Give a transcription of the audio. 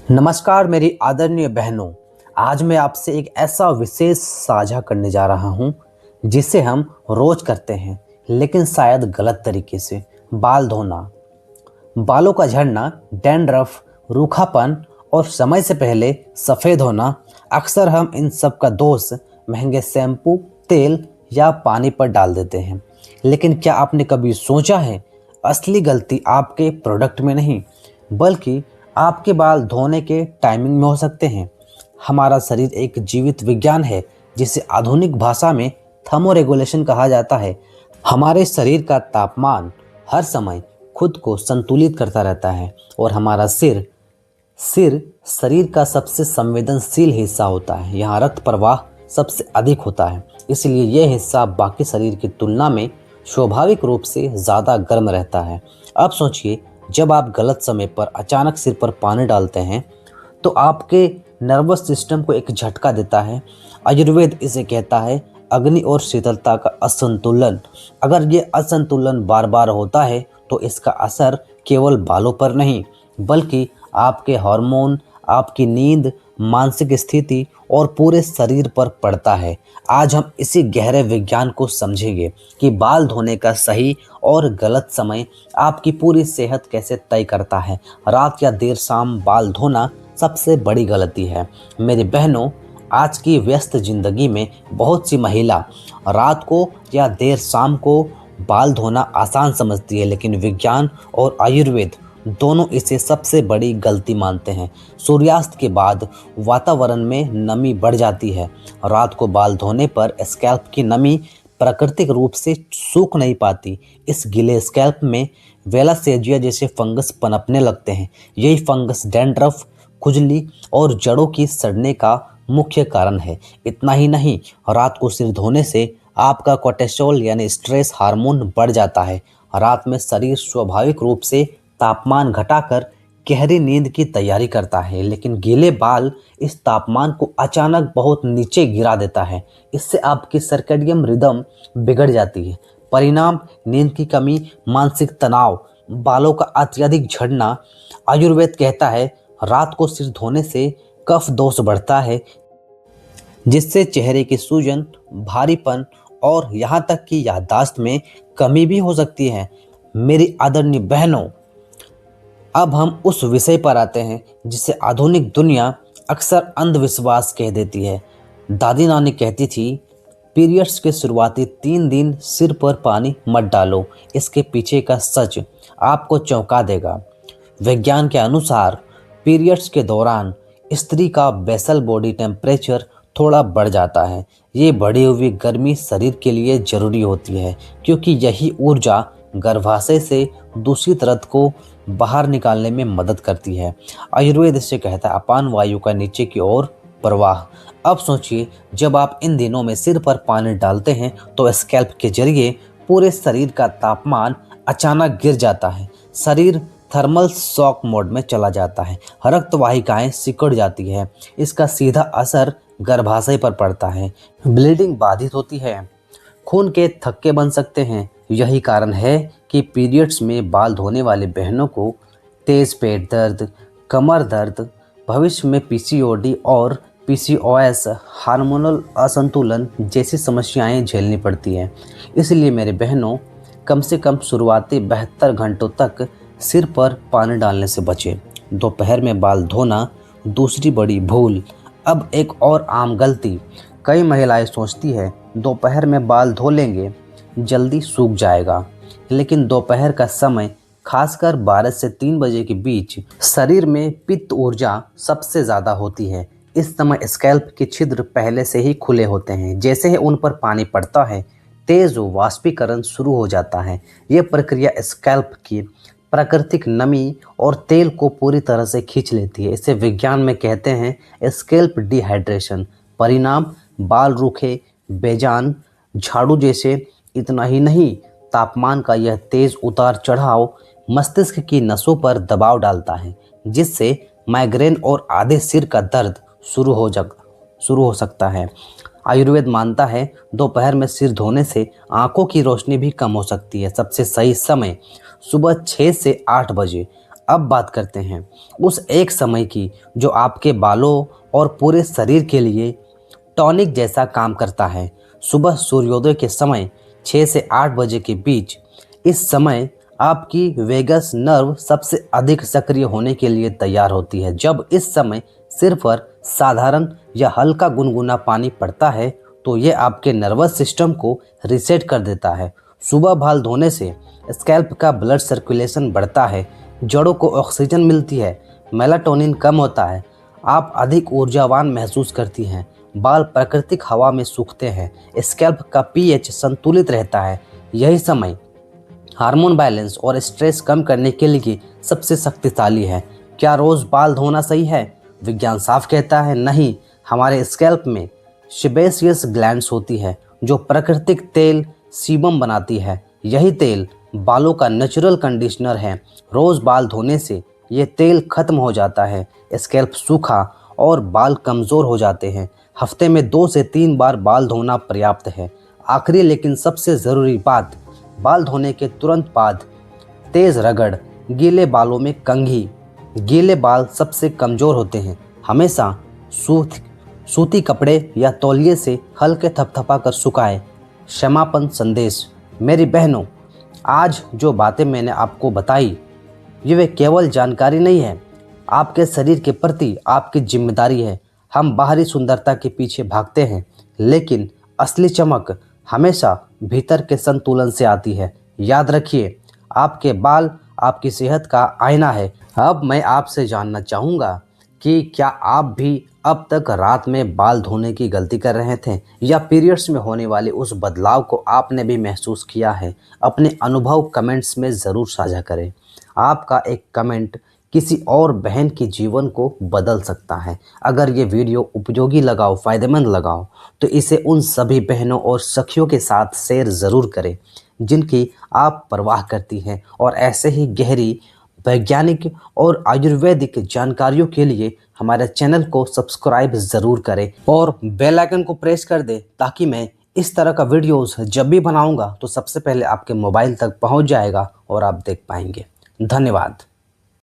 नमस्कार मेरी आदरणीय बहनों। आज मैं आपसे एक ऐसा विशेष साझा करने जा रहा हूं जिसे हम रोज करते हैं लेकिन शायद गलत तरीके से। बाल धोना, बालों का झड़ना, डैंड्रफ, रूखापन और समय से पहले सफ़ेद होना। अक्सर हम इन सब का दोष महंगे शैम्पू, तेल या पानी पर डाल देते हैं। लेकिन क्या आपने कभी सोचा है असली गलती आपके प्रोडक्ट में नहीं बल्कि आपके बाल धोने के टाइमिंग में हो सकते हैं। हमारा शरीर एक जीवित विज्ञान है जिसे आधुनिक भाषा में थर्मोरेगुलेशन कहा जाता है। हमारे शरीर का तापमान हर समय खुद को संतुलित करता रहता है और हमारा सिर सिर शरीर का सबसे संवेदनशील हिस्सा होता है। यहाँ रक्त प्रवाह सबसे अधिक होता है, इसलिए यह हिस्सा बाकी शरीर की तुलना में स्वाभाविक रूप से ज़्यादा गर्म रहता है। अब सोचिए, जब आप गलत समय पर अचानक सिर पर पानी डालते हैं तो आपके नर्वस सिस्टम को एक झटका देता है। आयुर्वेद इसे कहता है अग्नि और शीतलता का असंतुलन। अगर ये असंतुलन बार बार होता है तो इसका असर केवल बालों पर नहीं बल्कि आपके हार्मोन, आपकी नींद, मानसिक स्थिति और पूरे शरीर पर पड़ता है। आज हम इसी गहरे विज्ञान को समझेंगे कि बाल धोने का सही और गलत समय आपकी पूरी सेहत कैसे तय करता है। रात या देर शाम बाल धोना सबसे बड़ी गलती है। मेरी बहनों, आज की व्यस्त जिंदगी में बहुत सी महिला रात को या देर शाम को बाल धोना आसान समझती है, लेकिन विज्ञान और आयुर्वेद दोनों इसे सबसे बड़ी गलती मानते हैं। सूर्यास्त के बाद वातावरण में नमी बढ़ जाती है। रात को बाल धोने पर स्कैल्प की नमी प्राकृतिक रूप से सूख नहीं पाती। इस गीले स्कैल्प में वेलासेजिया जैसे फंगस पनपने लगते हैं। यही फंगस डैंड्रफ, खुजली और जड़ों की सड़ने का मुख्य कारण है। इतना ही नहीं, रात को सिर धोने से आपका कोर्टिसोल यानी स्ट्रेस हार्मोन बढ़ जाता है। रात में शरीर स्वाभाविक रूप से तापमान घटाकर गहरी नींद की तैयारी करता है, लेकिन गीले बाल इस तापमान को अचानक बहुत नीचे गिरा देता है। इससे आपकी सर्कैडियन रिदम बिगड़ जाती है। परिणाम नींद की कमी, मानसिक तनाव, बालों का अत्यधिक झड़ना। आयुर्वेद कहता है रात को सिर धोने से कफ दोष बढ़ता है, जिससे चेहरे की सूजन, भारीपन और यहाँ तक कि याददाश्त में कमी भी हो सकती है। मेरी आदरणीय बहनों, अब हम उस विषय पर आते हैं जिसे आधुनिक दुनिया अक्सर अंधविश्वास कह देती है। दादी नानी कहती थी पीरियड्स के शुरुआती 3 दिन सिर पर पानी मत डालो। इसके पीछे का सच आपको चौंका देगा। विज्ञान के अनुसार पीरियड्स के दौरान स्त्री का बेसल बॉडी टेम्परेचर थोड़ा बढ़ जाता है। ये बढ़ी हुई गर्मी शरीर के लिए ज़रूरी होती है क्योंकि यही ऊर्जा गर्भाशय से दूषित रक्त को बाहर निकालने में मदद करती है। आयुर्वेद इसे कहता है अपान वायु का नीचे की ओर प्रवाह। अब सोचिए, जब आप इन दिनों में सिर पर पानी डालते हैं तो स्कैल्प के जरिए पूरे शरीर का तापमान अचानक गिर जाता है। शरीर थर्मल शॉक मोड में चला जाता है। रक्त वाहिकाएं सिकुड़ जाती है। इसका सीधा असर गर्भाशय पर पड़ता है। ब्लीडिंग बाधित होती है, खून के थक्के बन सकते हैं। यही कारण है कि पीरियड्स में बाल धोने वाली बहनों को तेज पेट दर्द, कमर दर्द, भविष्य में पीसीओडी और पीसीओएस, हार्मोनल असंतुलन जैसी समस्याएं झेलनी पड़ती हैं। इसलिए मेरे बहनों, कम से कम शुरुआती 72 घंटों तक सिर पर पानी डालने से बचें। दोपहर में बाल धोना दूसरी बड़ी भूल। अब एक और आम गलती, कई महिलाएं सोचती है दोपहर में बाल धो लेंगे जल्दी सूख जाएगा, लेकिन दोपहर का समय खासकर 12 से 3 बजे के बीच शरीर में पित्त ऊर्जा सबसे ज़्यादा होती है। इस समय स्कैल्प के छिद्र पहले से ही खुले होते हैं। जैसे ही उन पर पानी पड़ता है तेज वाष्पीकरण शुरू हो जाता है। यह प्रक्रिया स्कैल्प की प्राकृतिक नमी और तेल को पूरी तरह से खींच लेती है। इसे विज्ञान में कहते हैं स्कैल्प डिहाइड्रेशन। परिणाम बाल रूखे, बेजान, झाड़ू जैसे। इतना ही नहीं, तापमान का यह तेज उतार चढ़ाव मस्तिष्क की नसों पर दबाव डालता है, जिससे माइग्रेन और आधे सिर का दर्द शुरू हो सकता है। आयुर्वेद मानता है दोपहर में सिर धोने से आंखों की रोशनी भी कम हो सकती है। सबसे सही समय सुबह 6 से 8 बजे। अब बात करते हैं उस एक समय की जो आपके बालों और पूरे शरीर के लिए टॉनिक जैसा काम करता है। सुबह सूर्योदय के समय 6 से 8 बजे के बीच, इस समय आपकी वेगस नर्व सबसे अधिक सक्रिय होने के लिए तैयार होती है। जब इस समय सिर पर साधारण या हल्का गुनगुना पानी पड़ता है तो ये आपके नर्वस सिस्टम को रीसेट कर देता है। सुबह बाल धोने से स्कैल्प का ब्लड सर्कुलेशन बढ़ता है, जड़ों को ऑक्सीजन मिलती है, मेलाटोनिन कम होता है, आप अधिक ऊर्जावान महसूस करती हैं, बाल प्राकृतिक हवा में सूखते हैं, स्कैल्प का पीएच संतुलित रहता है। यही समय हार्मोन बैलेंस और स्ट्रेस कम करने के लिए सबसे शक्तिशाली है। क्या रोज़ बाल धोना सही है? विज्ञान साफ कहता है नहीं। हमारे स्कैल्प में सेबेसियस ग्लैंड्स होती है जो प्राकृतिक तेल सीबम बनाती है। यही तेल बालों का नेचुरल कंडीशनर है। रोज़ बाल धोने से ये तेल खत्म हो जाता है, स्कैल्प सूखा और बाल कमज़ोर हो जाते हैं। हफ्ते में 2 से 3 बार बाल धोना पर्याप्त है। आखिरी लेकिन सबसे ज़रूरी बात, बाल धोने के तुरंत बाद तेज़ रगड़। गीले बालों में कंघी। गीले बाल सबसे कमज़ोर होते हैं। हमेशा सूती कपड़े या तौलिए से हल्के थपथपा कर सुखाएं। क्षमापन संदेश। मेरी बहनों, आज जो बातें मैंने आपको बताई ये वे केवल जानकारी नहीं है, आपके शरीर के प्रति आपकी जिम्मेदारी है। हम बाहरी सुंदरता के पीछे भागते हैं लेकिन असली चमक हमेशा भीतर के संतुलन से आती है। याद रखिए, आपके बाल आपकी सेहत का आईना है। अब मैं आपसे जानना चाहूँगा कि क्या आप भी अब तक रात में बाल धोने की गलती कर रहे थे या पीरियड्स में होने वाले उस बदलाव को आपने भी महसूस किया है? अपने अनुभव कमेंट्स में ज़रूर साझा करें। आपका एक कमेंट किसी और बहन के जीवन को बदल सकता है। अगर ये वीडियो उपयोगी लगाओ, फ़ायदेमंद लगाओ तो इसे उन सभी बहनों और सखियों के साथ शेयर ज़रूर करें जिनकी आप परवाह करती हैं। और ऐसे ही गहरी वैज्ञानिक और आयुर्वेदिक जानकारियों के लिए हमारे चैनल को सब्सक्राइब ज़रूर करें और बेल आइकन को प्रेस कर दें ताकि मैं इस तरह का वीडियोस जब भी बनाऊंगा तो सबसे पहले आपके मोबाइल तक पहुंच जाएगा और आप देख पाएंगे। धन्यवाद।